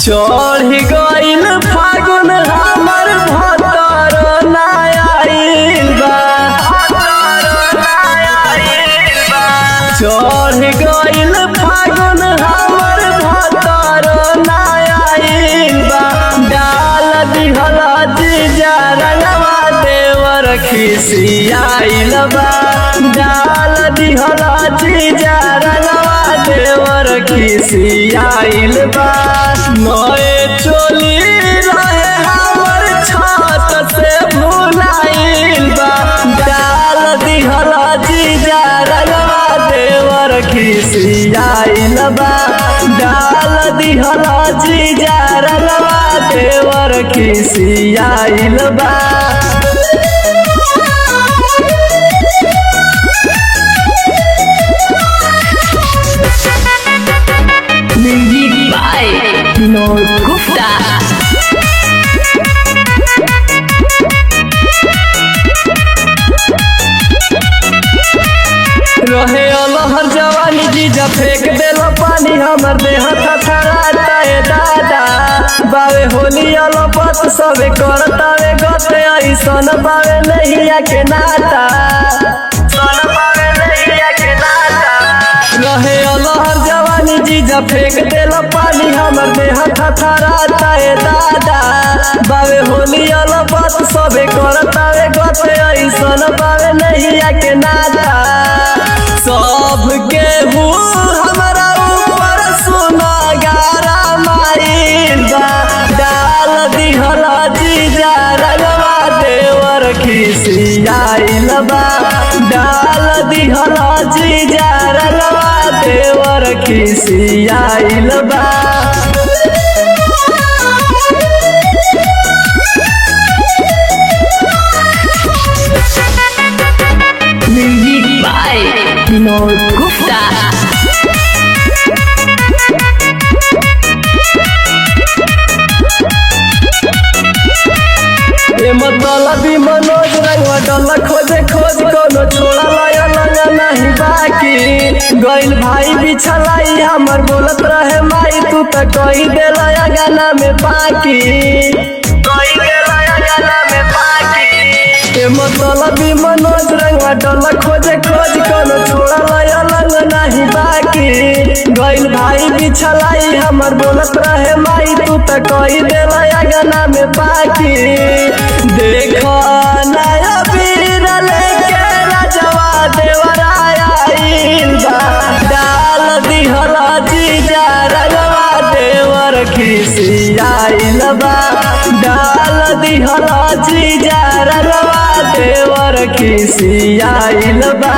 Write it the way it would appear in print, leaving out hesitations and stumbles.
चढ़ गइल फागुन हमर भतर नायाइल बा। चढ़ गइल फागुन हमर भतर नायाइल बा। डाल दिहल जीजा रंगवा देवर खिसियाइल बा। डाल दिहल जीजा रंगवा देवर खिसियाइल बा। नए चोली रहे हमर छत से भुलाइल बा। डाल दिहल जीजा रंगवा देवर खिसियाइल बा। डाल दिहल जीजा रंगवा देवर खिसियाइल बा। Music by Vinod Gupta। रहे अलहर जवानी जीजा फेंक देल पानी हमर देह थरथराता ए दादा। बावे होली अलपत सबे करतावे गते ऐसन बावे नैया के नाता। रहे अलहर जवानी जीजा फेंक देल पानी हमर देह थरथराता ए दादा। बावे होली अलपत सबे करतावे गते ऐसन बावे नैया के नाता। सब केहू हमरा ऊपर सुनगारा माइल बा। डाल दिहल जीजा रंगवा देवर खिसियाइल बा। डाल दिहल जीजा रंगवा देवर खिसियाइल बा। Music by Vinod Gupta। ए मतलबी मनोज रंगवा डल खोजे खोज कोनो छोड़ा लाया लंगा नहीं बाकी। गइल भाई बिछलाई हमर बोलत रहे माई तू त कही देला गाना में बाकी। ए मतलबी मनोज रंगवा डल खोजे खोज कोनो छोड़ा लाया लंगा नहीं बाकी। गइल भाई बिछलाई हमर बोलत रहे माई तू त कही देला गाना में बाकी। देखो नया वीर लेके राजवा देवराइल बा। डाल दिहल जीजा रंगवा देवर खिसियाइल बा। डाल दिहल जीजा रंगवा देवर खिसियाइल बा।